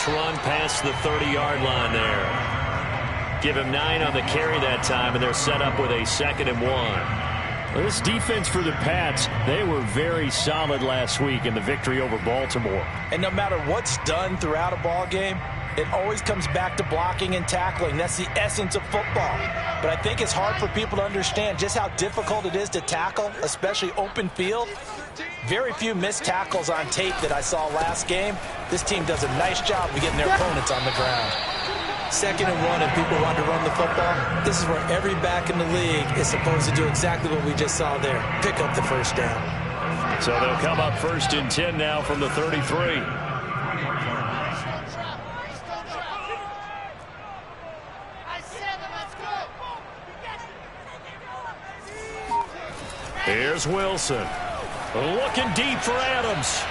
Nice run past the 30-yard line there. Give him 9 on the carry that time, and they're set up with a 2nd and 1. Well, this defense for the Pats, they were very solid last week in the victory over Baltimore. And no matter what's done throughout a ball game, it always comes back to blocking and tackling. That's the essence of football. But I think it's hard for people to understand just how difficult it is to tackle, especially open field. Very few missed tackles on tape that I saw last game. This team does a nice job of getting their opponents on the ground. 2nd and 1, if people want to run the football, this is where every back in the league is supposed to do exactly what we just saw there. Pick up the first down. So they'll come up 1st and 10 now from the 33. Here's Wilson. Looking deep for Adams.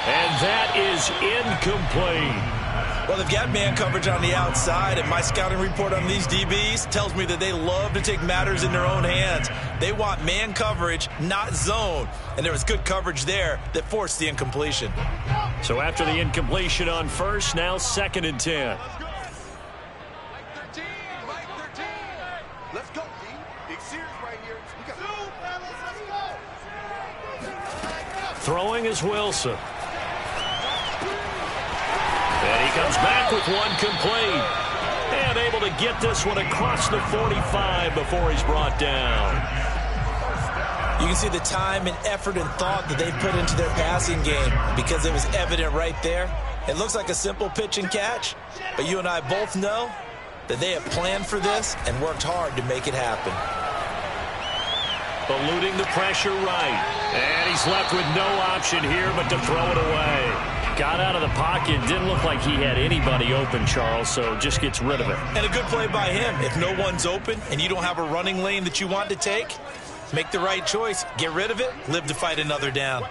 And that is incomplete. Well, they've got man coverage on the outside, and my scouting report on these DBs tells me that they love to take matters in their own hands. They want man coverage, not zone. And there was good coverage there that forced the incompletion. So after the incompletion on 1st, now 2nd and 10. Let's go, D. Big series right here. Throwing is Wilson. And he comes back with one complete. And able to get this one across the 45 before he's brought down. You can see the time and effort and thought that they put into their passing game because it was evident right there. It looks like a simple pitch and catch, but you and I both know that they have planned for this and worked hard to make it happen. Eluding the pressure right. And he's left with no option here but to throw it away. Got out of the pocket. Didn't look like he had anybody open, Charles, so just gets rid of it. And a good play by him. If no one's open and you don't have a running lane that you want to take, make the right choice. Get rid of it. Live to fight another down.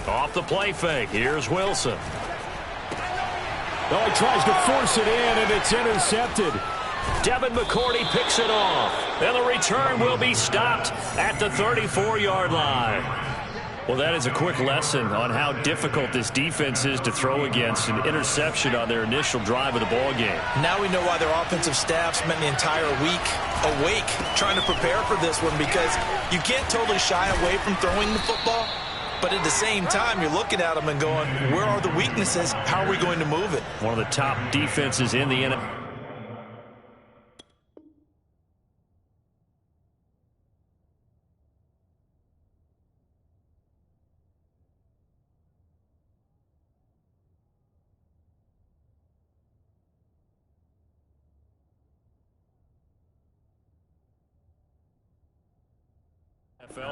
Off the play fake. Here's Wilson. Oh, he tries to force it in, and it's intercepted. Devin McCourty picks it off. And the return will be stopped at the 34-yard line. Well, that is a quick lesson on how difficult this defense is to throw against. An interception on their initial drive of the ball game. Now we know why their offensive staff spent the entire week awake trying to prepare for this one, because you can't totally shy away from throwing the football. But at the same time, you're looking at them and going, where are the weaknesses? How are we going to move it? One of the top defenses in the NFL.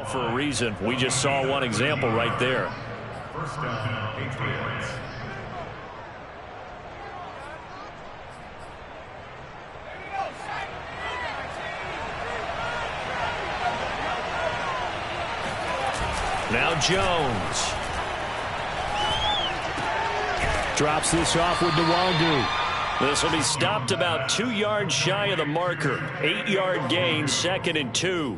For a reason. We just saw one example right there. First down, Patriots. Now Jones. Drops this off with Nwangu. This will be stopped about 2 yards shy of the marker. 8-yard gain, 2nd and 2.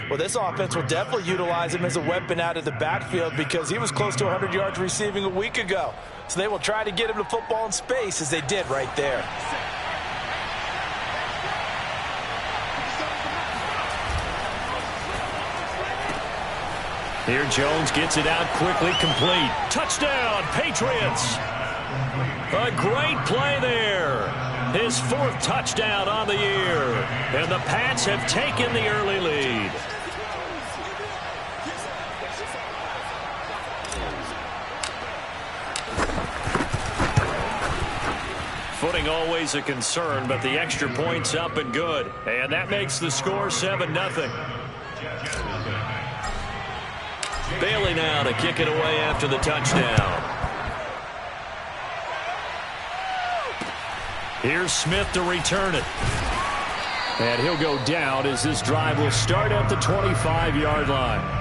Well, this offense will definitely utilize him as a weapon out of the backfield because he was close to 100 yards receiving a week ago. So they will try to get him to football in space as they did right there. Here Jones gets it out quickly, complete. Touchdown, Patriots. A great play there. His 4th touchdown on the year. And the Pats have taken the early lead. Footing always a concern, but the extra point's up and good. And that makes the score 7-0. Bailey now to kick it away after the touchdown. Here's Smith to return it. And he'll go down as this drive will start at the 25-yard line.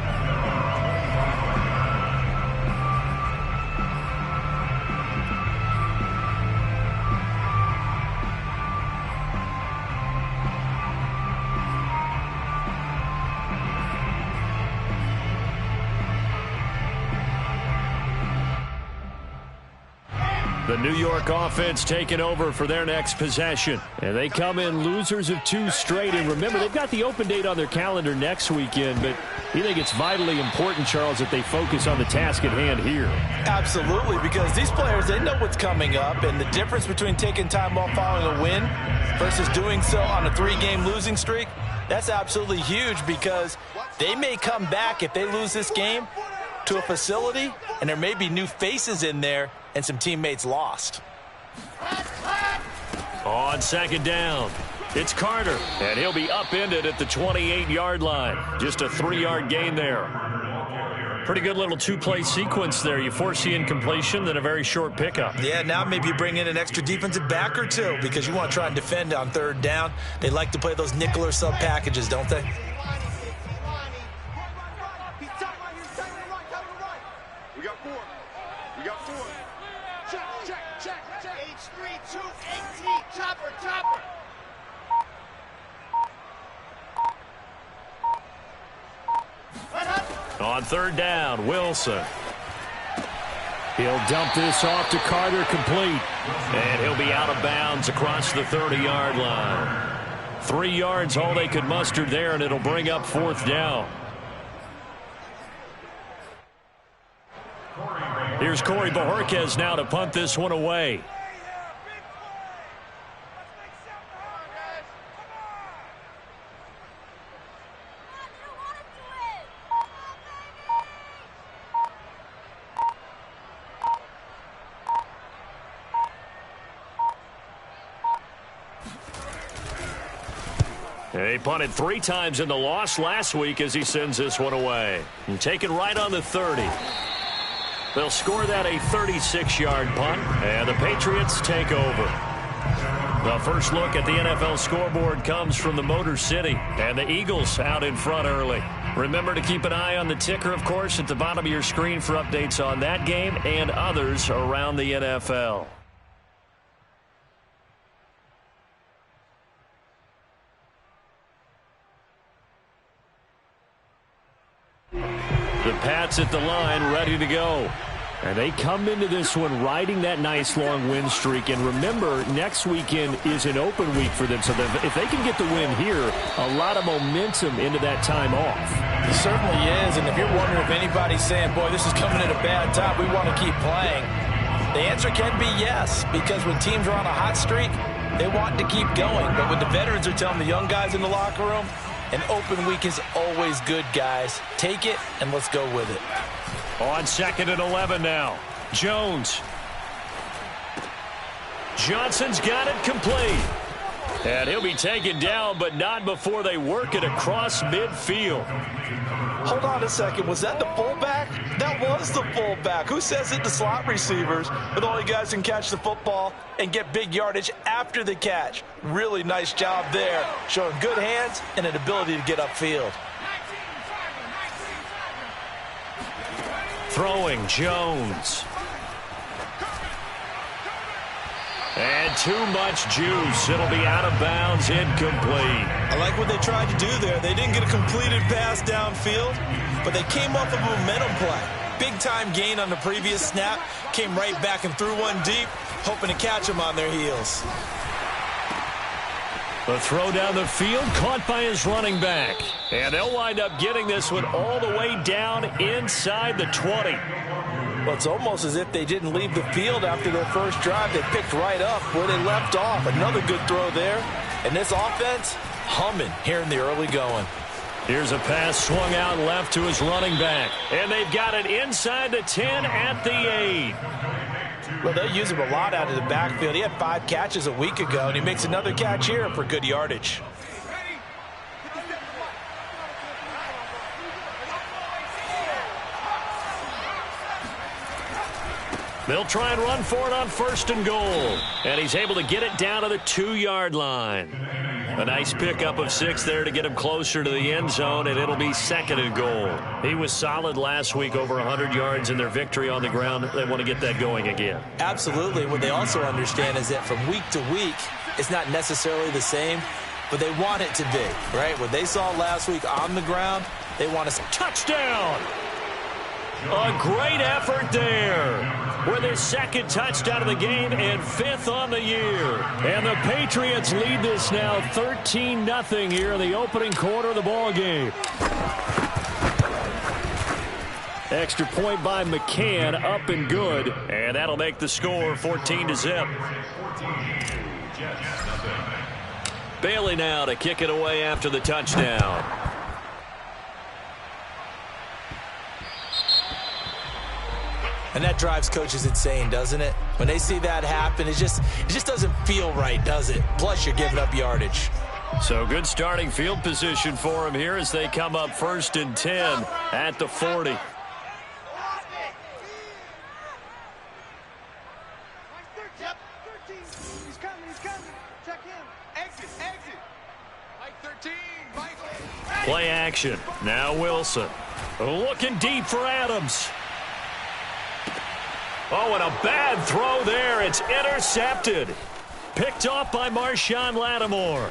The New York offense taking over for their next possession. And they come in losers of 2 straight. And remember, they've got the open date on their calendar next weekend. But you think it's vitally important, Charles, that they focus on the task at hand here? Absolutely, because these players, they know what's coming up. And the difference between taking time off following a win versus doing so on a 3-game losing streak, that's absolutely huge, because they may come back if they lose this game to a facility, and there may be new faces in there and some teammates lost. On second down, it's Carter, and he'll be upended at the 28-yard line. Just a 3-yard gain there. Pretty good little 2-play sequence there. You force the incompletion, then a very short pickup. Yeah, now maybe bring in an extra defensive back or 2, because you want to try and defend on 3rd down. They like to play those nickel or sub packages, don't they? We got 4. We got 4. Check. H3-2-18. Chopper. On 3rd down, Wilson. He'll dump this off to Carter, complete. And he'll be out of bounds across the 30-yard line. 3 yards, all they could muster there, and it'll bring up 4th down. Here's Corey Bojorquez now to punt this one away. He punted 3 times in the loss last week as he sends this one away. And taken right on the 30. They'll score that a 36-yard punt, and the Patriots take over. The first look at the NFL scoreboard comes from the Motor City, and the Eagles out in front early. Remember to keep an eye on the ticker, of course, at the bottom of your screen for updates on that game and others around the NFL. The Pats at the line, ready to go. And they come into this one riding that nice long win streak. And remember, next weekend is an open week for them. So if they can get the win here, a lot of momentum into that time off. It certainly is. And if you're wondering if anybody's saying, boy, this is coming at a bad time, we want to keep playing, the answer can be yes. Because when teams are on a hot streak, they want to keep going. But when the veterans are telling the young guys in the locker room, an open week is always good, guys. Take it, and let's go with it. On 2nd and 11 now. Jones. Johnson's got it complete. And he'll be taken down, but not before they work it across midfield. Hold on a second. Was that the fullback? That was the fullback. Who says it? The slot receivers are the only guys who can catch the football and get big yardage after the catch. Really nice job there, showing good hands and an ability to get upfield. Throwing Jones. And too much juice. It'll be out of bounds, incomplete. I like what they tried to do there. They didn't get a completed pass downfield, but they came off of a momentum play. Big-time gain on the previous snap. Came right back and threw one deep, hoping to catch them on their heels. The throw down the field, caught by his running back. And they'll wind up getting this one all the way down inside the 20. Well, it's almost as if they didn't leave the field after their first drive. They picked right up where they left off. Another good throw there. And this offense, humming here in the early going. Here's a pass swung out left to his running back. And they've got it inside the 10 at the 8. Well, they use him a lot out of the backfield. He had 5 catches a week ago, and he makes another catch here for good yardage. They'll try and run for it on 1st and goal. And he's able to get it down to the 2-yard line. A nice pickup of 6 there to get him closer to the end zone, and it'll be 2nd and goal. He was solid last week, over 100 yards in their victory on the ground. They want to get that going again. Absolutely. What they also understand is that from week to week, it's not necessarily the same, but they want it to be, right? What they saw last week on the ground, they want to... Touchdown! A great effort there. with his second touchdown of the game and 5th on the year. And the Patriots lead this now 13-0 here in the opening quarter of the ball game. Extra point by McCann, up and good. And that'll make the score 14-0. Bailey now to kick it away after the touchdown. And that drives coaches insane, doesn't it? When they see that happen, it just doesn't feel right, does it? Plus, you're giving up yardage. So good starting field position for him here as they come up 1st and 10 at the 40. Play action. Now Wilson. Looking deep for Adams. Oh, and a bad throw there. It's intercepted. Picked off by Marshawn Lattimore.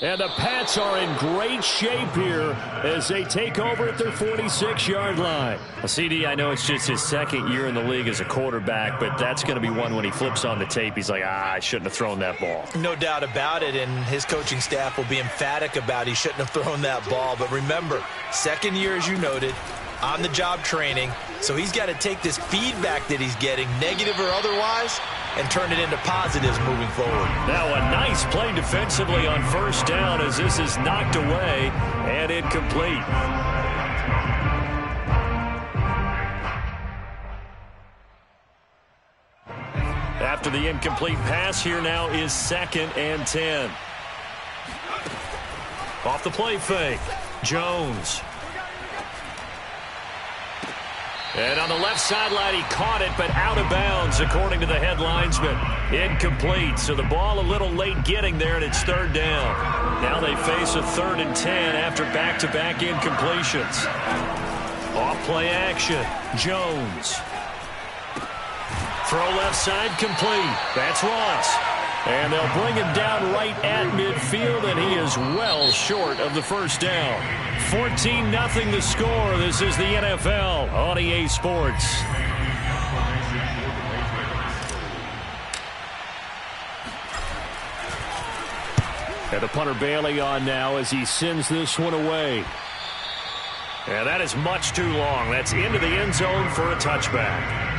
And the Pats are in great shape here as they take over at their 46-yard line. Well, CD, I know it's just his second year in the league as a quarterback, but that's going to be one when he flips on the tape. He's like, I shouldn't have thrown that ball. No doubt about it, and his coaching staff will be emphatic about he shouldn't have thrown that ball. But remember, second year, as you noted, on-the-job training, so he's got to take this feedback that he's getting, negative or otherwise, and turn it into positives moving forward. Now a nice play defensively on 1st down as this is knocked away and incomplete. After the incomplete pass, here now is 2nd and 10. Off the play fake, Jones. And on the left sideline, he caught it, but out of bounds, according to the head linesman. Incomplete, so the ball a little late getting there, and it's 3rd down. Now they face a 3rd and 10 after back-to-back incompletions. Off play action, Jones. Throw left side complete. That's Ross. And they'll bring him down right at midfield, and he is well short of the 1st down. 14-0 the score. This is the NFL on EA Sports. And the punter Bailey on now as he sends this one away. And that is much too long. That's into the end zone for a touchback.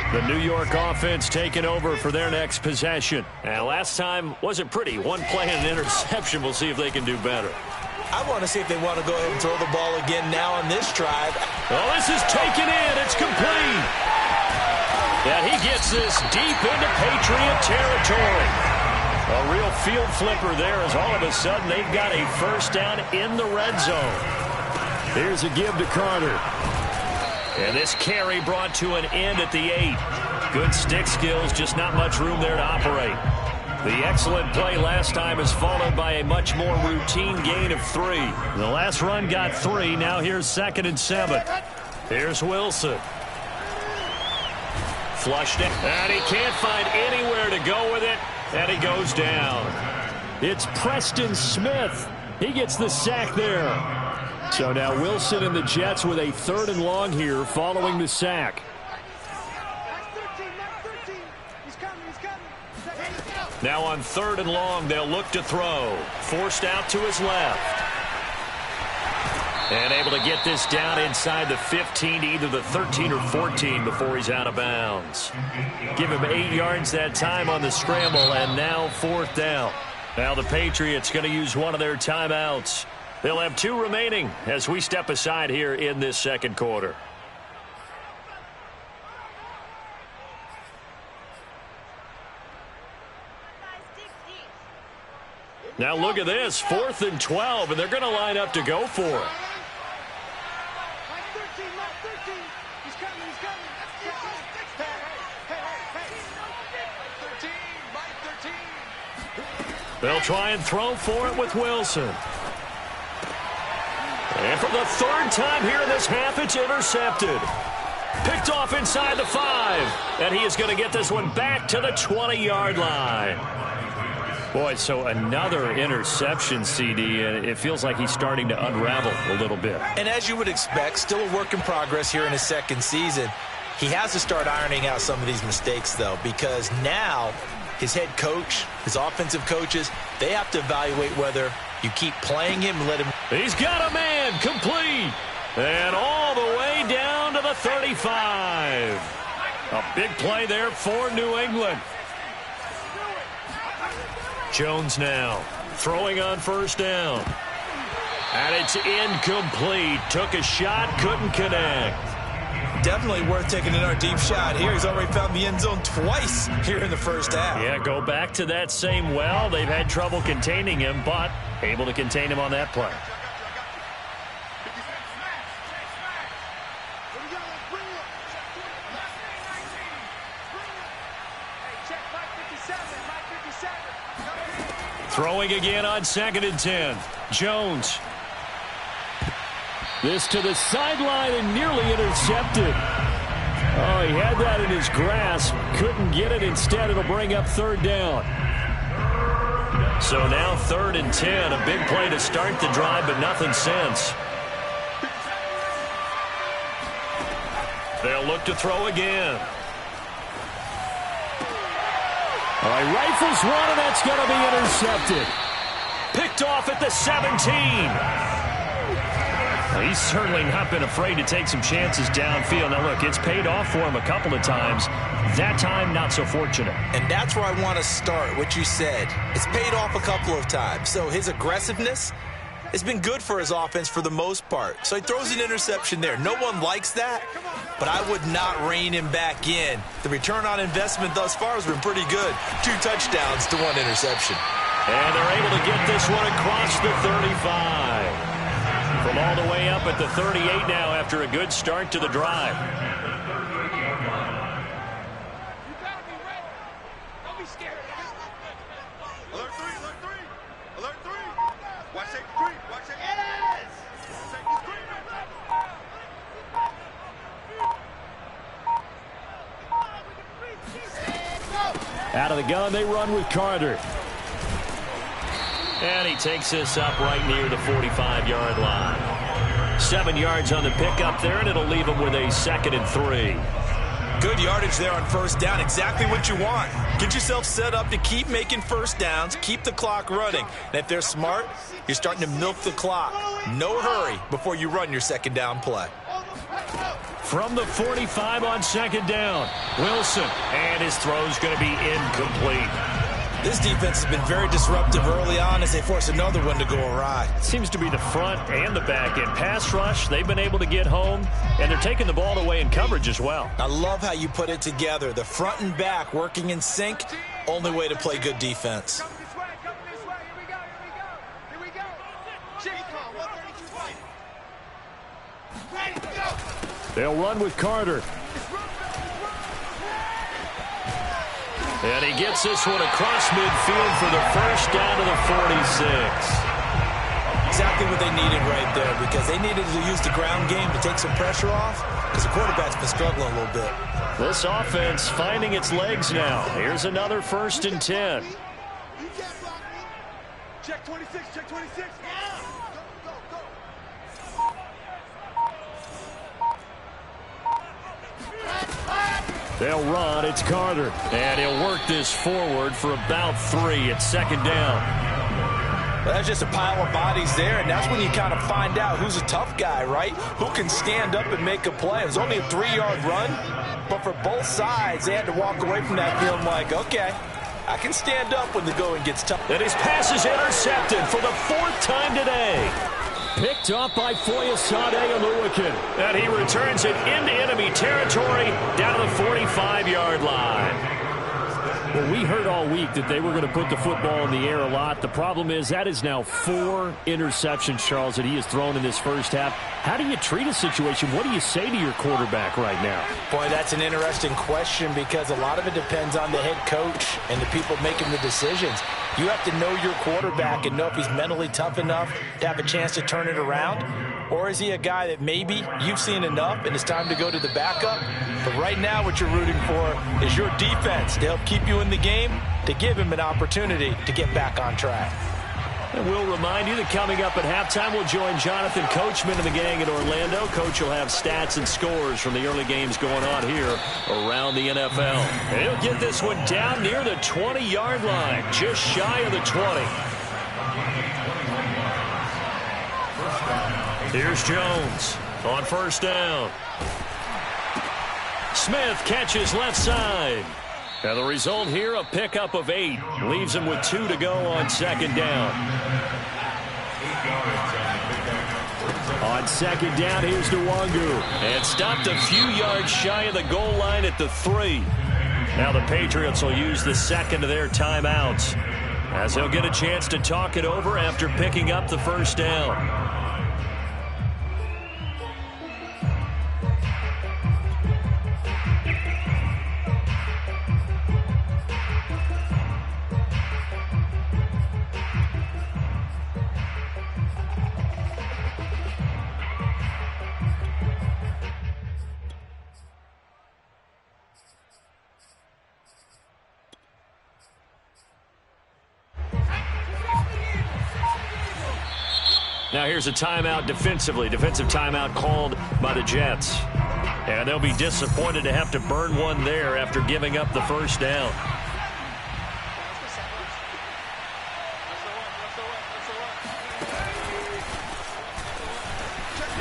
The New York offense taking over for their next possession. And last time wasn't pretty. One play and an interception. We'll see if they can do better. I want to see if they want to go ahead and throw the ball again now on this drive. Oh, this is taken in. It's complete. And he gets this deep into Patriot territory. A real field flipper there as all of a sudden they've got a 1st down in the red zone. Here's a give to Carter. And this carry brought to an end at the 8. Good stick skills, just not much room there to operate. The excellent play last time is followed by a much more routine gain of 3. The last run got 3. Now here's 2nd and 7. Here's Wilson. Flushed it. And he can't find anywhere to go with it. And he goes down. It's Preston Smith. He gets the sack there. So now Wilson and the Jets with a 3rd and long here following the sack. Now on 3rd and long, they'll look to throw. Forced out to his left. And able to get this down inside the 15 to either the 13 or 14 before he's out of bounds. Give him 8 yards that time on the scramble, and now 4th down. Now the Patriots going to use one of their timeouts. They'll have 2 remaining as we step aside here in this 2nd quarter. Now look at this, 4th and 12, and they're going to line up to go for it. They'll try and throw for it with Wilson. And for the 3rd time here in this half, it's intercepted. Picked off inside the 5. And he is going to get this one back to the 20-yard line. Boy, so another interception, CD, and it feels like he's starting to unravel a little bit. And as you would expect, still a work in progress here in his second season. He has to start ironing out some of these mistakes, though, because now his head coach, his offensive coaches, they have to evaluate whether you keep playing him and let him. He's got a man, complete, and all the way down to the 35. A big play there for New England. Jones now throwing on first down. And it's incomplete. Took a shot, couldn't connect. Definitely worth taking another deep shot here. He's already found the end zone twice here in the first half. Yeah, go back to that same well. They've had trouble containing him, but able to contain him on that play. Throwing again on 2nd and 10. Jones. This to the sideline and nearly intercepted. Oh, he had that in his grasp. Couldn't get it. Instead, it'll bring up 3rd down. So now 3rd and 10. A big play to start the drive, but nothing since. They'll look to throw again. All right, rifles one, and that's going to be intercepted. Picked off at the 17. Well, he's certainly not been afraid to take some chances downfield. Now, look, it's paid off for him a couple of times. That time, not so fortunate. And that's where I want to start, what you said. It's paid off a couple of times. So his aggressiveness has been good for his offense for the most part. So he throws an interception there. No one likes that, but I would not rein him back in. The return on investment thus far has been pretty good. 2 touchdowns to 1 interception. And they're able to get this one across the 35. From all the way up at the 38 now after a good start to the drive. You gotta be ready. Don't be scared. Alert 3, alert 3. Alert 3. Watch safety creep. Watch safety creep. Yes! Safety creep. Out of the gun, they run with Carter. And he takes this up right near the 45-yard line. 7 yards on the pickup there, and it'll leave him with a 2nd and 3. Good yardage there on first down. Exactly what you want. Get yourself set up to keep making first downs, keep the clock running. And if they're smart, you're starting to milk the clock. No hurry before you run your 2nd down play. From the 45 on 2nd down, Wilson, and his throw's going to be incomplete. This defense has been very disruptive early on as they force another one to go awry. Seems to be the front and the back end. Pass rush, they've been able to get home, and they're taking the ball away in coverage as well. I love how you put it together. The front and back working in sync, only way to play good defense. Come this way, come this way. Here we go, here we go. Here we go. G-Con, 132. Ready to go. They'll run with Carter. And he gets this one across midfield for the first down to the 46. Exactly what they needed right there, because they needed to use the ground game to take some pressure off, because the quarterback's been struggling a little bit. This offense finding its legs now. Here's another 1st and 10. You can't block me. Check 26, check 26. Go, go, go. They'll run. It's Carter. And he'll work this forward for about 3 at 2nd down. Well, that's just a pile of bodies there, and that's when you kind of find out who's a tough guy, right? Who can stand up and make a play. It was only a 3-yard run, but for both sides, they had to walk away from that feeling like, okay, I can stand up when the going gets tough. And his pass is intercepted for the 4th time today. Picked up by Foyesade Oluwakin. And he returns it into enemy territory down to the 45-yard line. Well, we heard all week that they were going to put the football in the air a lot. The problem is that is now 4 interceptions, Charles, that he has thrown in this first half. How do you treat a situation? What do you say to your quarterback right now? Boy, that's an interesting question, because a lot of it depends on the head coach and the people making the decisions. You have to know your quarterback and know if he's mentally tough enough to have a chance to turn it around. Or is he a guy that maybe you've seen enough and it's time to go to the backup? But right now what you're rooting for is your defense to help keep you in the game, to give him an opportunity to get back on track. And we'll remind you that coming up at halftime, we'll join Jonathan Coachman and the gang in Orlando. Coach will have stats and scores from the early games going on here around the NFL. And he'll get this one down near the 20-yard line, just shy of the 20. Here's Jones on first down. Smith catches left side. And the result here, a pickup of 8. Leaves him with 2 to go on second down. On second down, here's Nwangu. And stopped a few yards shy of the goal line at the 3. Now the Patriots will use the second of their timeouts, as he'll get a chance to talk it over after picking up the first down. Now here's a timeout defensively. Defensive timeout called by the Jets. And they'll be disappointed to have to burn one there after giving up the first down.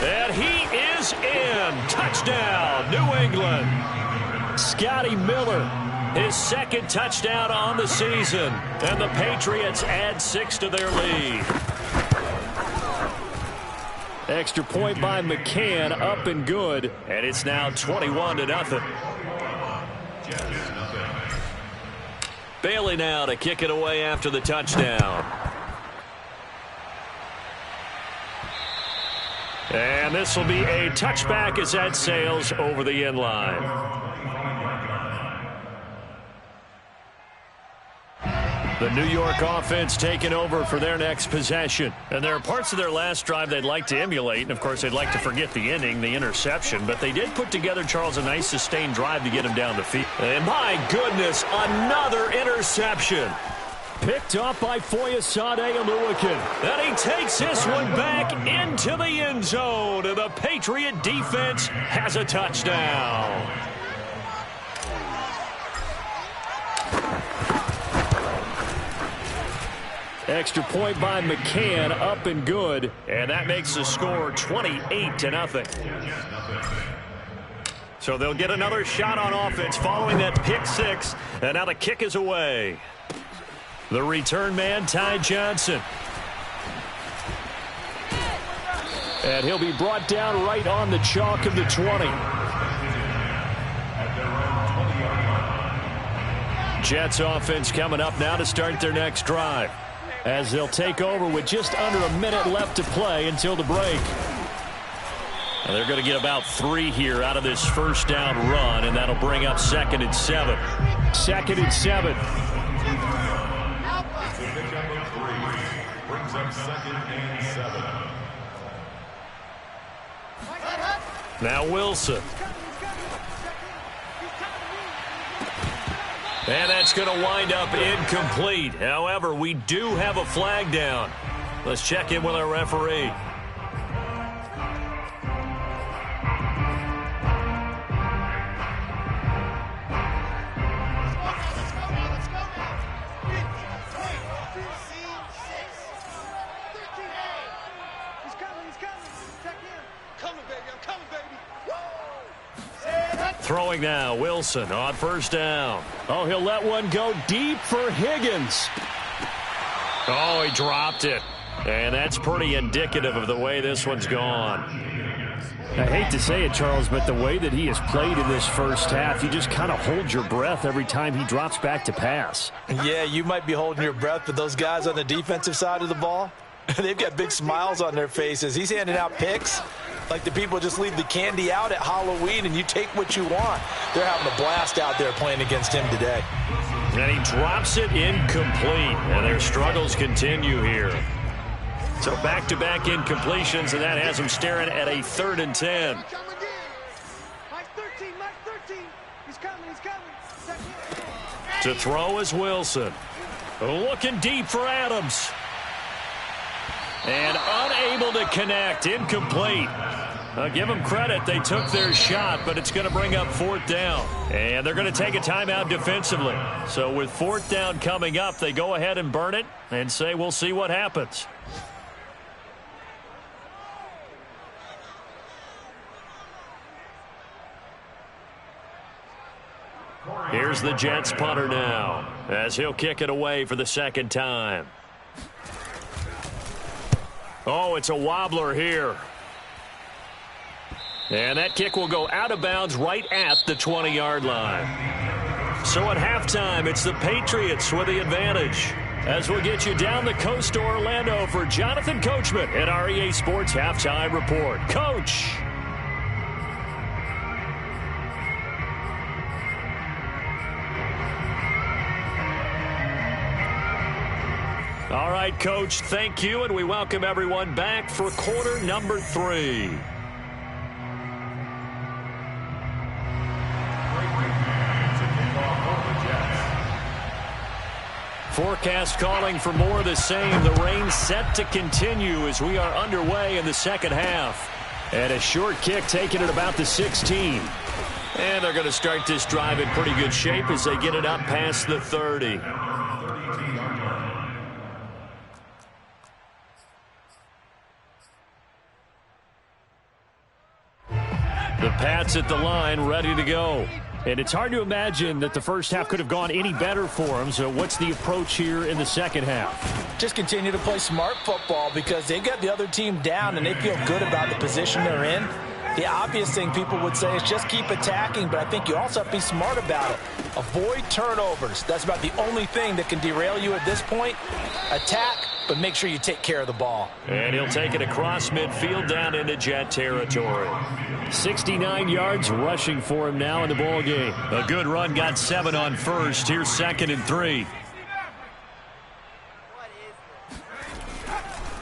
And he is in. Touchdown, New England. Scotty Miller, his second touchdown on the season. And the Patriots add 6 to their lead. Extra point by McCann, up and good, and it's now 21-0. Bailey now to kick it away after the touchdown. And this will be a touchback as that sails over the end line. The New York offense taking over for their next possession. And there are parts of their last drive they'd like to emulate. And, of course, they'd like to forget the inning, the interception. But they did put together, Charles, a nice sustained drive to get him down the field. And, my goodness, another interception. Picked off by Foyesade Oluwakin. And he takes this one back into the end zone. And the Patriot defense has a touchdown. Extra point by McCann, up and good. And that makes the score 28-0. So they'll get another shot on offense following that pick 6. And now the kick is away. The return man, Ty Johnson. And he'll be brought down right on the chalk of the 20. Jets offense coming up now to start their next drive, as they'll take over with just under a minute left to play until the break. And they're going to get about 3 here out of this first down run, and that'll bring up 2nd and 7. 2nd and 7. Brings up 2nd and 7. Now Wilson. And that's going to wind up incomplete. However, we do have a flag down. Let's check in with our referee. Throwing now, Wilson on first down. Oh, he'll let one go deep for Higgins. Oh, he dropped it. And that's pretty indicative of the way this one's gone. I hate to say it, Charles, but the way that he has played in this first half, you just kind of hold your breath every time he drops back to pass. Yeah, you might be holding your breath, but those guys on the defensive side of the ball, they've got big smiles on their faces. He's handing out picks like the people just leave the candy out at Halloween and you take what you want. They're having a blast out there playing against him today. And he drops it incomplete, and their struggles continue here. So back-to-back incompletions, and that has them staring at a 3rd and 10. To throw is Wilson. Looking deep for Adams. And unable to connect. Incomplete. I'll give them credit. They took their shot, but it's going to bring up 4th down. And they're going to take a timeout defensively. So with 4th down coming up, they go ahead and burn it and say we'll see what happens. Here's the Jets punter now as he'll kick it away for the 2nd time. Oh, it's a wobbler here. And that kick will go out of bounds right at the 20-yard line. So at halftime, it's the Patriots with the advantage. As we'll get you down the coast to Orlando for Jonathan Coachman at our EA Sports Halftime Report. Coach. All right, Coach, thank you, and we welcome everyone back for quarter number 3. Forecast calling for more of the same. The rain set to continue as we are underway in the 2nd half. And a short kick taken at about the 16. And they're going to start this drive in pretty good shape as they get it up past the 30. The Pats at the line, ready to go. And it's hard to imagine that the first half could have gone any better for them. So what's the approach here in the 2nd half? Just continue to play smart football because they got the other team down and they feel good about the position they're in. The obvious thing people would say is just keep attacking, but I think you also have to be smart about it. Avoid turnovers. That's about the only thing that can derail you at this point. Attack, but make sure you take care of the ball. And he'll take it across midfield down into Jet territory. 69 yards rushing for him now in the ball game. A good run, got 7 on first. Here's 2nd and 3.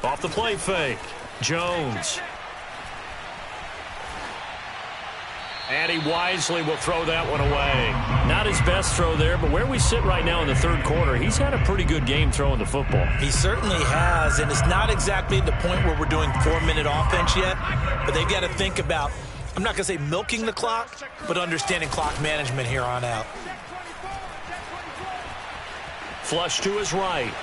Off the play fake. Jones. And he wisely will throw that one away. Not his best throw there, but where we sit right now in the 3rd quarter, he's had a pretty good game throwing the football. He certainly has, and it's not exactly at the point where we're doing 4-minute offense yet, but they've got to think about, I'm not going to say milking the clock, but understanding clock management here on out. Flush to his right.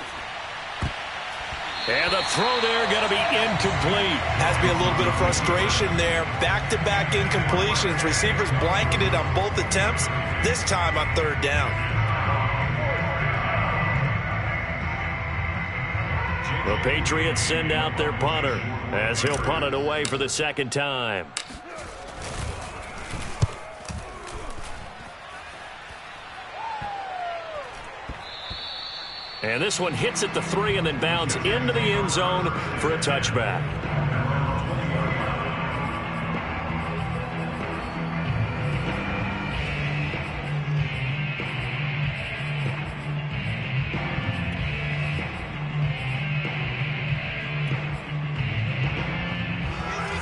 And the throw there going to be incomplete. Has to be a little bit of frustration there. Back-to-back incompletions. Receivers blanketed on both attempts, this time on 3rd down. The Patriots send out their punter as he'll punt it away for the 2nd time. And this one hits at the 3 and then bounds into the end zone for a touchback.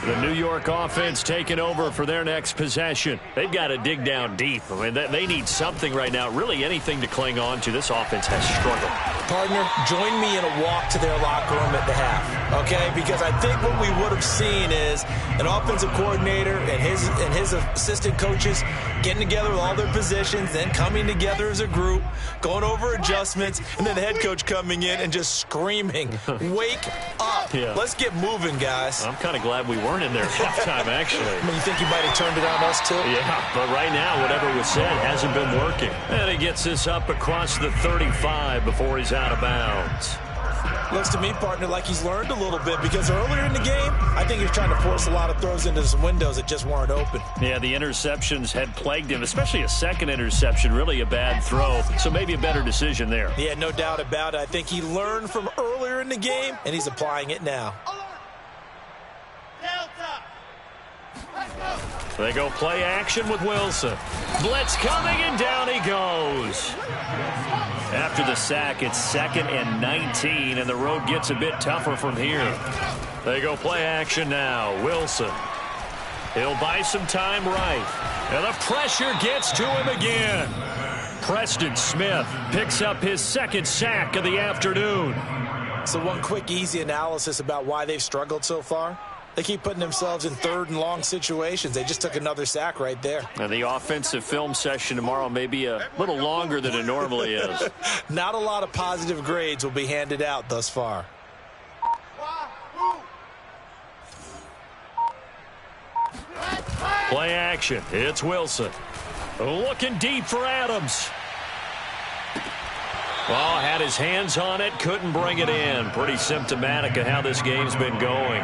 The New York offense taking over for their next possession. They've got to dig down deep. I mean, they need something right now, really anything to cling on to. This offense has struggled. Partner, join me in a walk to their locker room at the half, okay? Because I think what we would have seen is an offensive coordinator and his assistant coaches getting together with all their positions, then coming together as a group, going over adjustments, and then the head coach coming in and just screaming, wake up. Yeah. Let's get moving, guys. I'm kind of glad we weren't in there at halftime, actually. I mean, you think you might have turned it on us, too? Yeah, but right now, whatever was said hasn't been working. And he gets this up across the 35 before he's out of bounds. Looks to me, partner, like he's learned a little bit because earlier in the game, I think he was trying to force a lot of throws into some windows that just weren't open. Yeah, the interceptions had plagued him, especially a second interception, really a bad throw. So maybe a better decision there. Yeah, no doubt about it. I think he learned from earlier in the game, and he's applying it now. They go play action with Wilson. Blitz coming, and down he goes. After the sack, it's 2nd and 19, and the road gets a bit tougher from here. They go play action now. Wilson. He'll buy some time right. And the pressure gets to him again. Preston Smith picks up his second sack of the afternoon. So one quick, easy analysis about why they've struggled so far. They keep putting themselves in third and long situations. They just took another sack right there. And the offensive film session tomorrow may be a little longer than it normally is. Not a lot of positive grades will be handed out thus far. Play action. It's Wilson. Looking deep for Adams. Well, had his hands on it, couldn't bring it in. Pretty symptomatic of how this game's been going.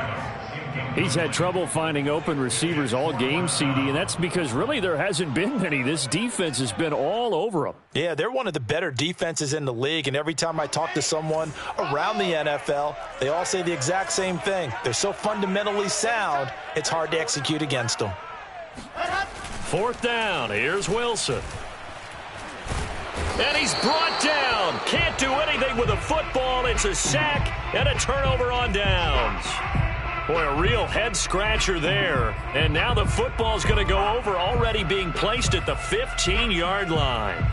He's had trouble finding open receivers all game, CD, and that's because really there hasn't been many. This defense has been all over him. Yeah, they're one of the better defenses in the league, and every time I talk to someone around the NFL, they all say the exact same thing. They're so fundamentally sound, it's hard to execute against them. Fourth down. Here's Wilson. And he's brought down. Can't do anything with a football. It's a sack and a turnover on downs. Boy, a real head-scratcher there. And now the football's going to go over, already being placed at the 15-yard line.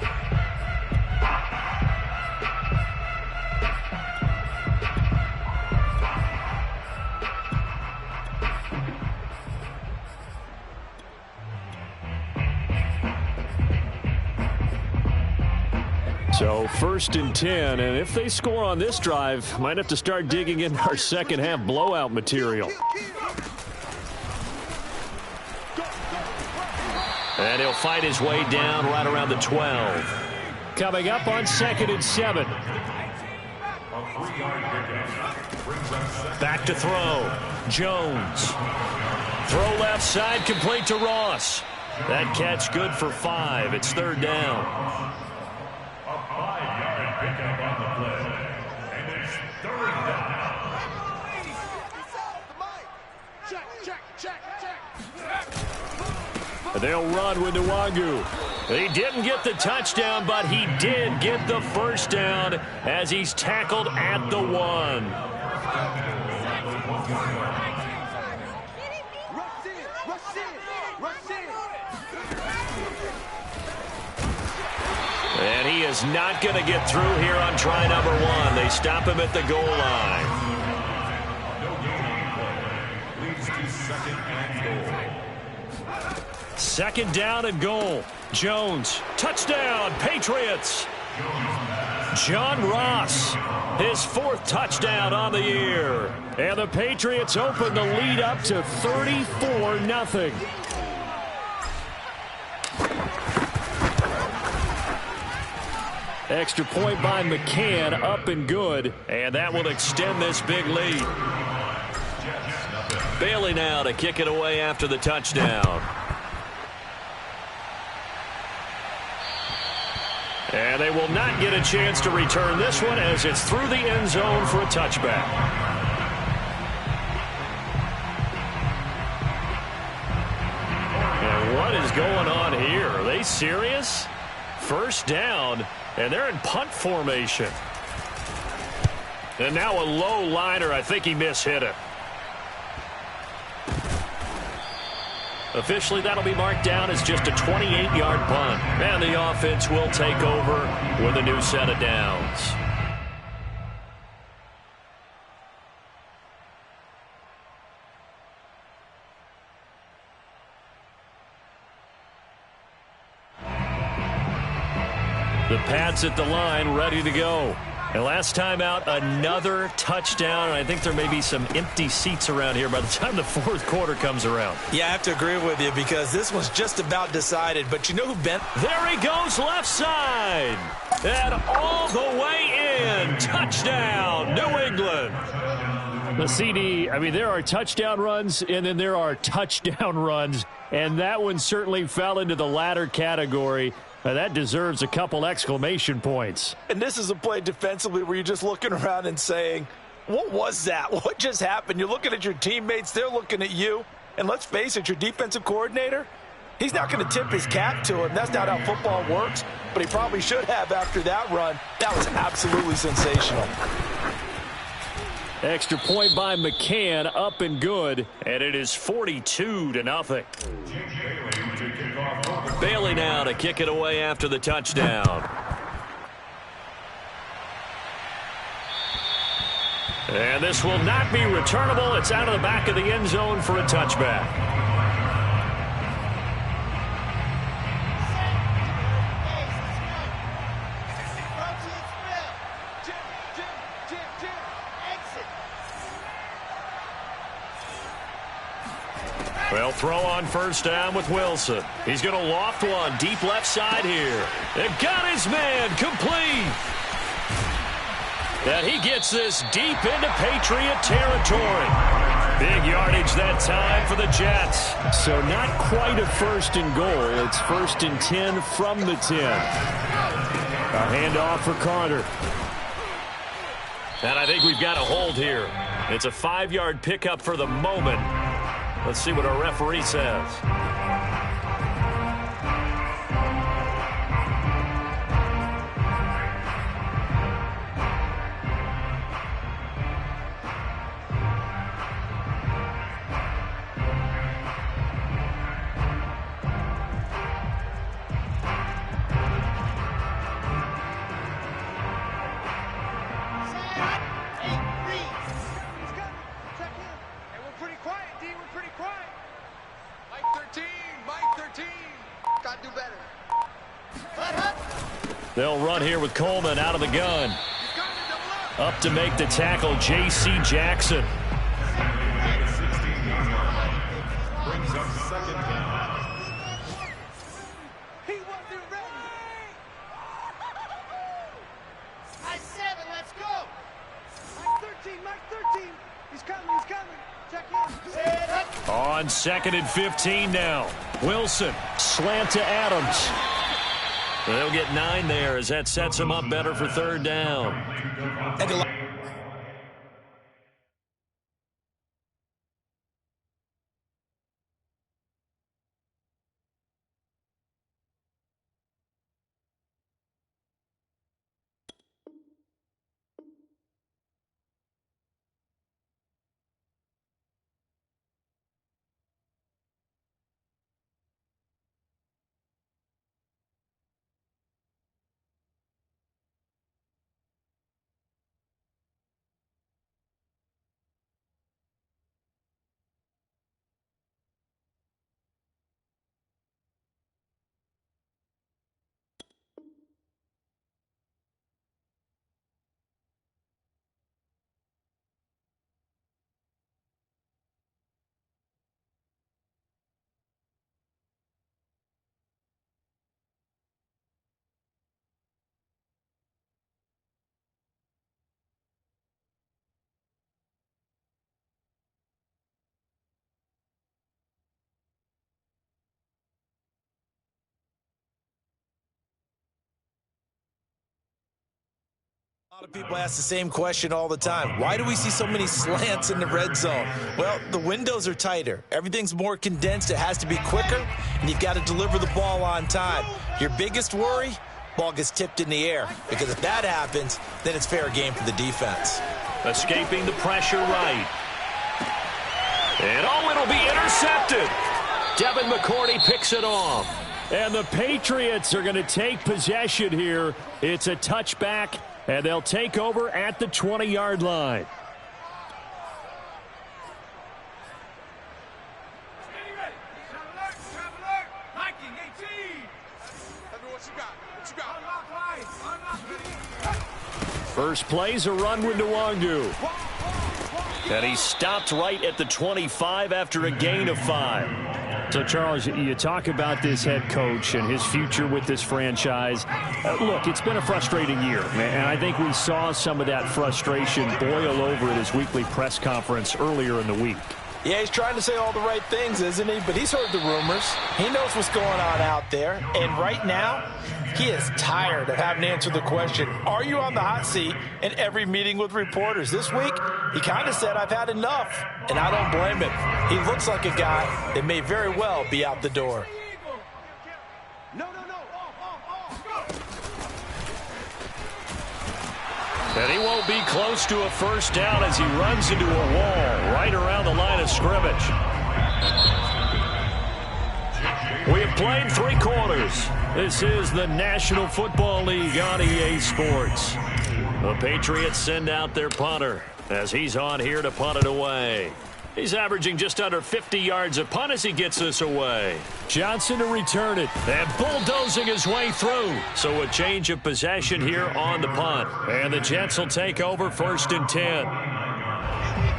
So 1st and 10, and if they score on this drive, might have to start digging into our second half blowout material. And he'll fight his way down right around the 12. Coming up on 2nd and 7. Back to throw. Jones. Throw left side, complete to Ross. That catch good for 5. It's 3rd down. They'll run with Nwangu. He didn't get the touchdown, but he did get the first down as he's tackled at the 1. And he is not going to get through here on try number 1. They stop him at the goal line. Second down and goal. Jones, touchdown, Patriots. John Ross, his 4th touchdown on the year. And the Patriots open the lead up to 34-0. Extra point by McCann, up and good. And that will extend this big lead. Bailey now to kick it away after the touchdown. And they will not get a chance to return this one as it's through the end zone for a touchback. And what is going on here? Are they serious? First down, and they're in punt formation. And now a low liner. I think he mishit it. Officially, that'll be marked down as just a 28-yard punt. And the offense will take over with a new set of downs. The Pats at the line, ready to go. And last time out, another touchdown. And I think there may be some empty seats around here by the time the 4th quarter comes around. Yeah, I have to agree with you because this was just about decided. But you know who bent? There he goes, left side. And all the way in. Touchdown, New England. The CD, I mean, there are touchdown runs, and then there are touchdown runs. And that one certainly fell into the latter category. That deserves a couple exclamation points. And this is a play defensively where you're just looking around and saying, what was that? What just happened? You're looking at your teammates. They're looking at you. And let's face it, your defensive coordinator, he's not going to tip his cap to him. That's not how football works. But he probably should have after that run. That was absolutely sensational. Extra point by McCann, up and good. And it is 42-0. Bailey now to kick it away after the touchdown. And this will not be returnable. It's out of the back of the end zone for a touchback. Well, throw on first down with Wilson. He's going to loft one deep left side here. They got his man complete. And he gets this deep into Patriot territory. Big yardage that time for the Jets. So not quite a first and goal. It's first and 10 from the 10. A handoff for Carter. And I think we've got a hold here. It's a 5-yard pickup for the moment. Let's see what our referee says. They'll run here with Coleman out of the gun. Up to make the tackle, J.C. Jackson. On 2nd and 15 now. Wilson, slant to Adams. They'll get 9 there as that sets them up better for 3rd down. A lot of people ask the same question all the time. Why do we see so many slants in the red zone? Well, the windows are tighter. Everything's more condensed. It has to be quicker, and you've got to deliver the ball on time. Your biggest worry, ball gets tipped in the air, because if that happens, then it's fair game for the defense. Escaping the pressure right. And it'll be intercepted. Devin McCourty picks it off. And the Patriots are going to take possession here. It's a touchback. And they'll take over at the 20-yard line. First play's a run with Nwangu. And he stopped right at the 25 after a gain of 5. So, Charles, you talk about this head coach and his future with this franchise. Look, it's been a frustrating year, and I think we saw some of that frustration boil over at his weekly press conference earlier in the week. Yeah, he's trying to say all the right things, isn't he? But he's heard the rumors. He knows what's going on out there. And right now, he is tired of having to answer the question, are you on the hot seat, in every meeting with reporters. This week, he kind of said, I've had enough. And I don't blame him. He looks like a guy that may very well be out the door. And he won't be close to a first down as he runs into a wall right around the line of scrimmage. We have played 3 quarters. This is the National Football League on EA Sports. The Patriots send out their punter as he's on here to punt it away. He's averaging just under 50 yards a punt as he gets this away. Johnson to return it. And bulldozing his way through. So a change of possession here on the punt. And the Jets will take over 1st and 10.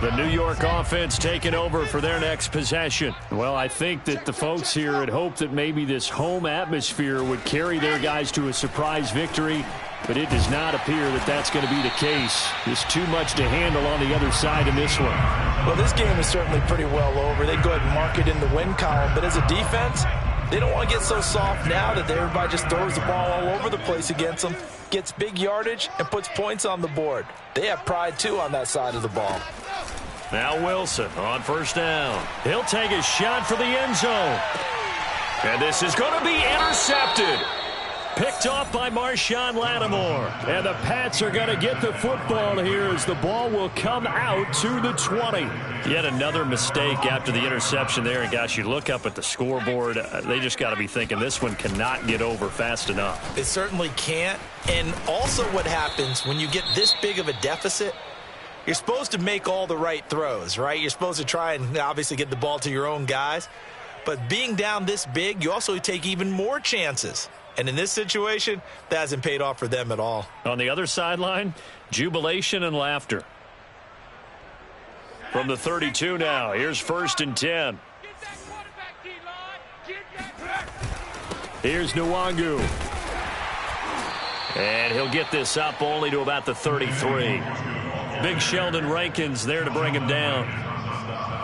The New York offense taking over for their next possession. Well, I think that the folks here had hoped that maybe this home atmosphere would carry their guys to a surprise victory, but it does not appear that that's going to be the case. There's too much to handle on the other side in this one. Well, this game is certainly pretty well over. They go ahead and mark it in the win column, but as a defense, they don't want to get so soft now that everybody just throws the ball all over the place against them, gets big yardage, and puts points on the board. They have pride, too, on that side of the ball. Now Wilson on 1st down. He'll take a shot for the end zone. And this is going to be intercepted. Picked off by Marshawn Lattimore. And the Pats are going to get the football here as the ball will come out to the 20. Yet another mistake after the interception there. And, gosh, you look up at the scoreboard. They just got to be thinking this one cannot get over fast enough. It certainly can't. And also what happens when you get this big of a deficit, you're supposed to make all the right throws, right? You're supposed to try and obviously get the ball to your own guys. But being down this big, you also take even more chances. And in this situation, that hasn't paid off for them at all. On the other sideline, jubilation and laughter. From the 32 now, here's 1st and 10. Here's Nwangu. And he'll get this up only to about the 33. Big Sheldon Rankins there to bring him down.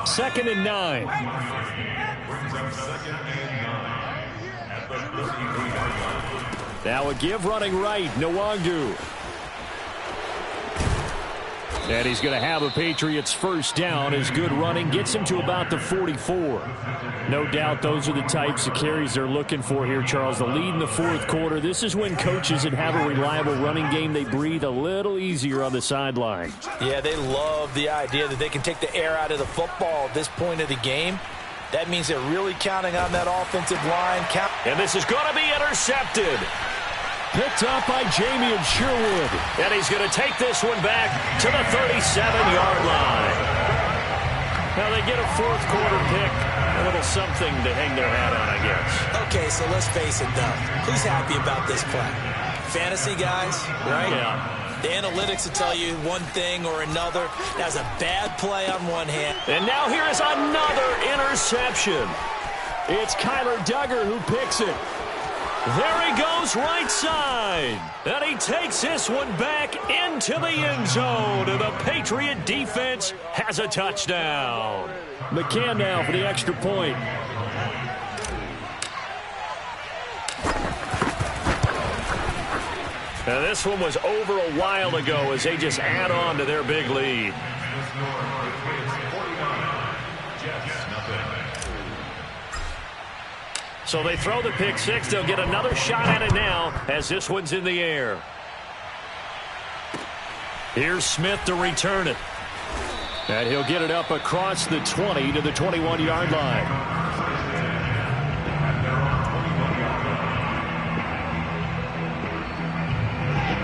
2nd and 9. Now a give running right, Nwangu. And he's going to have a Patriots 1st down as good running gets him to about the 44. No doubt those are the types of carries they're looking for here, Charles. The lead in the 4th quarter. This is when coaches that have a reliable running game, they breathe a little easier on the sideline. Yeah, they love the idea that they can take the air out of the football at this point of the game. That means they're really counting on that offensive line. And this is going to be intercepted. Picked up by Jamie and Sherwood. And he's going to take this one back to the 37-yard line. Now they get a 4th quarter pick. A little something to hang their hat on, I guess. Okay, so let's face it, though. Who's happy about this play? Fantasy guys, right? Yeah. The analytics will tell you one thing or another. That's a bad play on one hand. And now here is another interception. It's Kyler Duggar who picks it. There he goes right side. And he takes this one back into the end zone. And the Patriot defense has a touchdown. McCann now for the extra point. Now this one was over a while ago as they just add on to their big lead. So they throw the pick six. They'll get another shot at it now as this one's in the air. Here's Smith to return it. And he'll get it up across the 20 to the 21-yard line.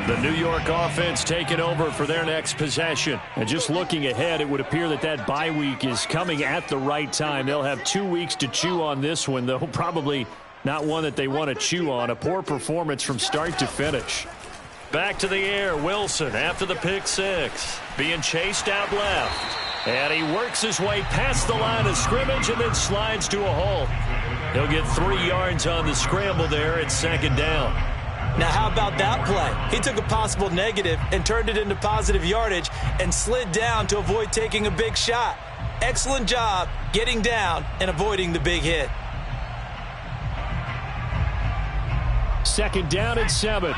The New York offense taking over for their next possession. And just looking ahead, it would appear that that bye week is coming at the right time. They'll have 2 weeks to chew on this one, though probably not one that they want to chew on. A poor performance from start to finish. Back to the air, Wilson after the pick six. Being chased out left. And he works his way past the line of scrimmage and then slides to a halt. He'll get 3 yards on the scramble there at second down. Now, how about that play? He took a possible negative and turned it into positive yardage and slid down to avoid taking a big shot. Excellent job getting down and avoiding the big hit. Second down and 7.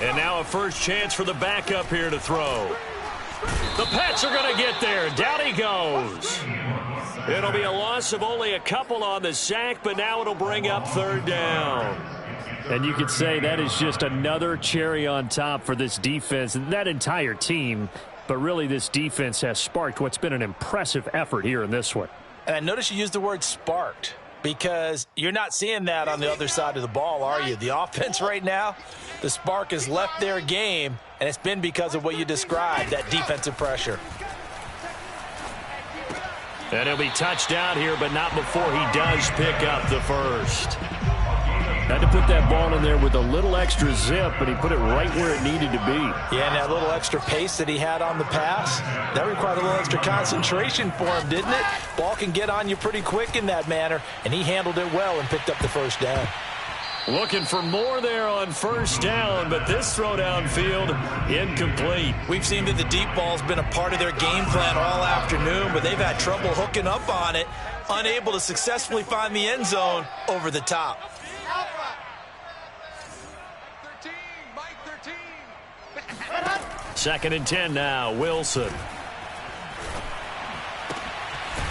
And now a first chance for the backup here to throw. The Pats are going to get there. Down he goes. It'll be a loss of only a couple on the sack, but now it'll bring up third down. And you could say that is just another cherry on top for this defense and that entire team. but really this defense has sparked what's been an impressive effort here in this one. And I notice you used the word sparked, because you're not seeing that on the other side of the ball, are you? The offense right now, the spark has left their game, and it's been because of what you described, that defensive pressure. And he'll be touched down here, but not before he does pick up the first. Had to put that ball in there with a little extra zip, but he put it right where it needed to be. Yeah, and that little extra pace that he had on the pass, that required a little extra concentration for him, didn't it? Ball can get on you pretty quick in that manner, and he handled it well and picked up the first down. Looking for more there on first down, but this throw downfield incomplete. We've seen that the deep ball's been a part of their game plan all afternoon, but they've had trouble hooking up on it, unable to successfully find the end zone over the top. 13, Mike 13. Second and 10 now, Wilson.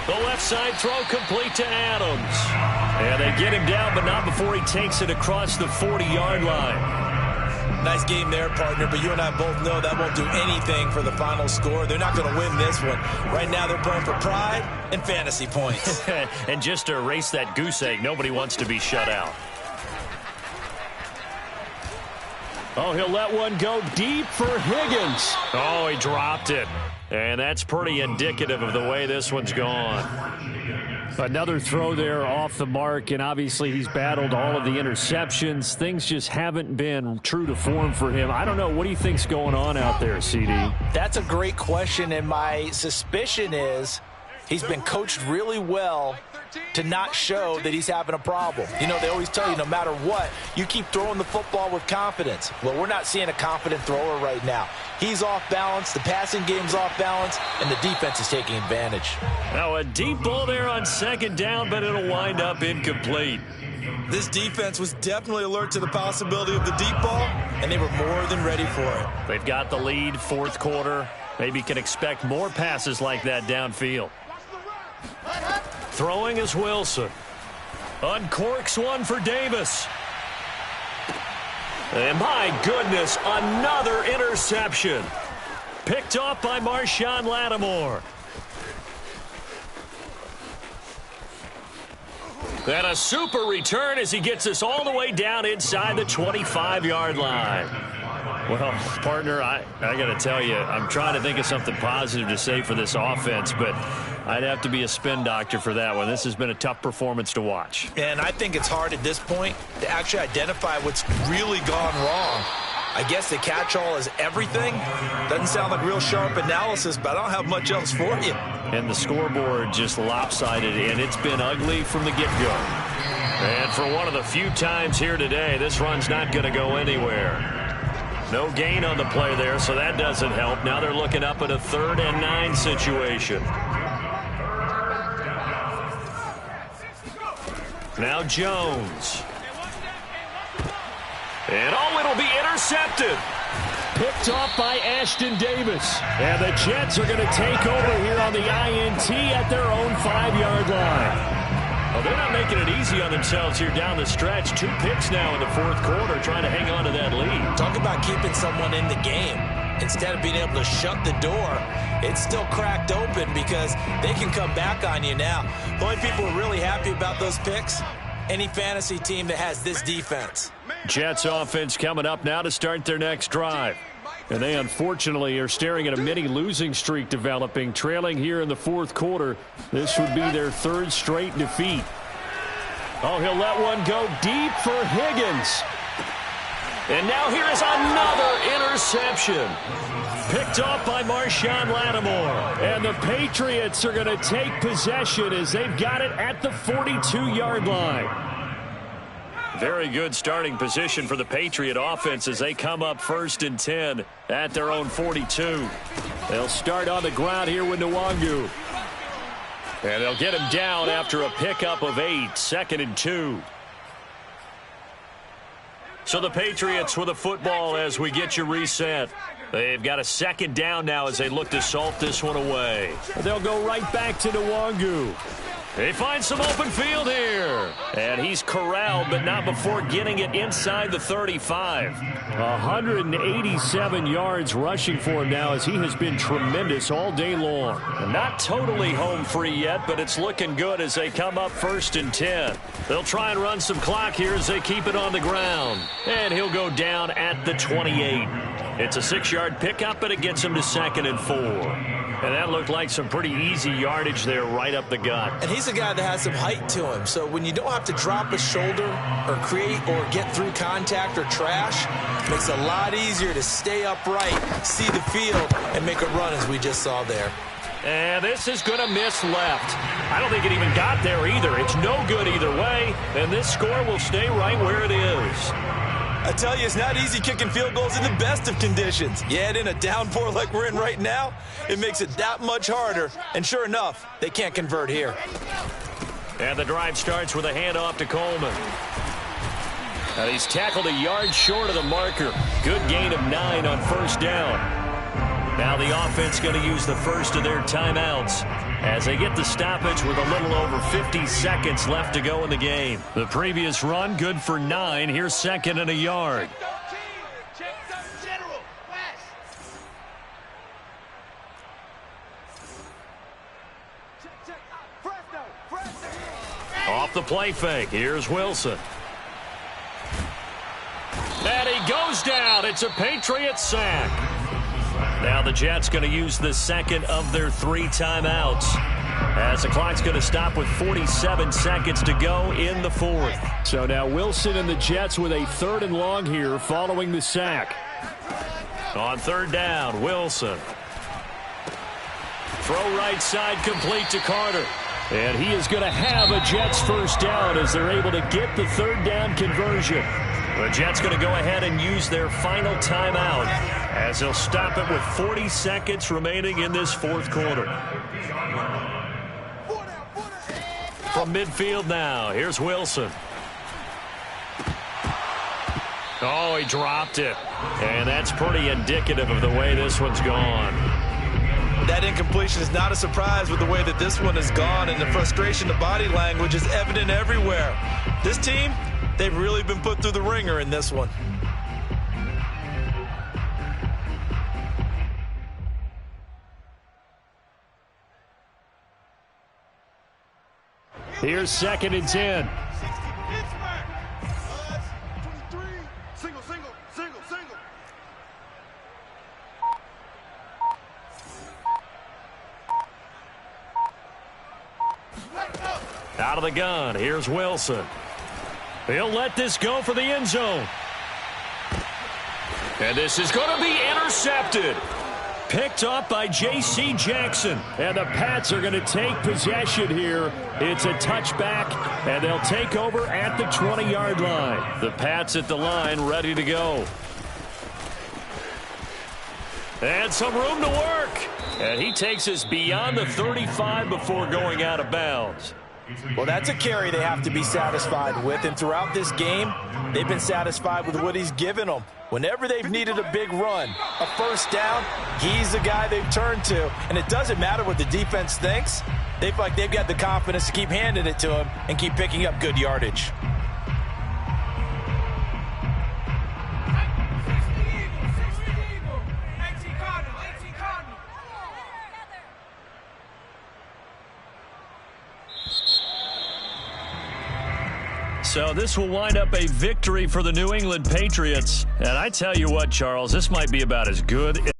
The left side throw complete to Adams. And they get him down, but not before he takes it across the 40-yard line. Nice game there, partner, but you and I both know that won't do anything for the final score. They're not going to win this one. Right now they're playing for pride and fantasy points. And just to erase that goose egg, nobody wants to be shut out. Oh, he'll let one go deep for Higgins. Oh, he dropped it. And that's pretty indicative of the way this one's gone. Another throw there off the mark, and obviously he's battled all of the interceptions. Things just haven't been true to form for him. I don't know. What do you think's going on out there, CD? That's a great question, and my suspicion is he's been coached really well to not show that he's having a problem. You know, they always tell you no matter what, you keep throwing the football with confidence. Well, we're not seeing a confident thrower right now. He's off balance, the passing game's off balance, and the defense is taking advantage. Now a deep ball there on second down, but it'll wind up incomplete. This defense was definitely alert to the possibility of the deep ball, and they were more than ready for it. They've got the lead, fourth quarter. Maybe can expect more passes like that downfield. Throwing is Wilson. Uncorks one for Davis. And my goodness, another interception. Picked off by Marshawn Lattimore. And a super return as he gets us all the way down inside the 25-yard line. Well, partner, I got to tell you, I'm trying to think of something positive to say for this offense, but I'd have to be a spin doctor for that one. This has been a tough performance to watch. And I think it's hard at this point to actually identify what's really gone wrong. I guess the catch-all is everything. Doesn't sound like real sharp analysis, but I don't have much else for you. And the scoreboard just lopsided, and it's been ugly from the get-go. And for one of the few times here today, this run's not going to go anywhere. No gain on the play there, so that doesn't help. Now they're looking up at a 3rd and 9 situation. Now Jones. And oh, it'll be intercepted. Picked off by Ashton Davis. And the Jets are going to take over here on the INT at their own 5-yard line. Well, they're not making it easy on themselves here down the stretch. 2 picks now in the fourth quarter, trying to hang on to that lead. Talk about keeping someone in the game. Instead of being able to shut the door, it's still cracked open because they can come back on you now. The only people who are really happy about those picks, any fantasy team that has this defense. Jets offense coming up now to start their next drive. And they unfortunately are staring at a mini losing streak developing, trailing here in the fourth quarter. This would be their 3rd straight defeat. Oh, he'll let one go deep for Higgins. And now here is another interception. Picked off by Marshawn Lattimore. And the Patriots are going to take possession as they've got it at the 42-yard line. Very good starting position for the Patriot offense as they come up 1st and 10 at their own 42. They'll start on the ground here with Nwangu. And they'll get him down after a pickup of 8, 2nd and 2. So the Patriots with a football as we get you reset. They've got a 2nd down now as they look to salt this one away. They'll go right back to Nwangu. They find some open field here. And he's corralled, but not before getting it inside the 35. 187 yards rushing for him now as he has been tremendous all day long. Not totally home free yet, but it's looking good as they come up 1st and 10. They'll try and run some clock here as they keep it on the ground. And he'll go down at the 28. It's a 6-yard pickup, but it gets him to 2nd and 4. And that looked like some pretty easy yardage there right up the gut. And he's a guy that has some height to him. So when you don't have to drop a shoulder or create or get through contact or trash, it makes it a lot easier to stay upright, see the field, and make a run as we just saw there. And this is going to miss left. I don't think it even got there either. It's no good either way. And this score will stay right where it is. I tell you, it's not easy kicking field goals in the best of conditions. You add in a downpour like we're in right now, it makes it that much harder. And sure enough, they can't convert here. And the drive starts with a handoff to Coleman. Now he's tackled a yard short of the marker. Good gain of 9 on 1st down. Now the offense going to use the first of their timeouts as they get the stoppage with a little over 50 seconds left to go in the game. The previous run good for 9. Here's 2nd and a yard. Off the play fake. Here's Wilson. And he goes down. It's a Patriots sack. Now the Jets going to use the 2nd of their 3 timeouts as the clock's going to stop with 47 seconds to go in the 4th. So now Wilson and the Jets with a 3rd and long here following the sack. On 3rd down, Wilson. Throw right side complete to Carter. And he is going to have a Jets 1st down as they're able to get the 3rd down conversion. The Jets going to go ahead and use their final timeout as they'll stop it with 40 seconds remaining in this 4th quarter. From midfield now, here's Wilson. Oh, he dropped it. And that's pretty indicative of the way this one's gone. That incompletion is not a surprise with the way that this one has gone, and the frustration, the body language is evident everywhere. This team, they've really been put through the ringer in this one. Here's 2nd and 10. Out of the gun, here's Wilson. He'll let this go for the end zone. And this is going to be intercepted. Picked up by J.C. Jackson. And the Pats are going to take possession here. It's a touchback, and they'll take over at the 20-yard line. The Pats at the line, ready to go. And some room to work. And he takes us beyond the 35 before going out of bounds. Well, that's a carry they have to be satisfied with, and throughout this game, they've been satisfied with what he's given them. Whenever they've needed a big run, a 1st down, he's the guy they've turned to, and it doesn't matter what the defense thinks. They feel like they've got the confidence to keep handing it to him and keep picking up good yardage. So this will wind up a victory for the New England Patriots. And I tell you what, Charles, this might be about as good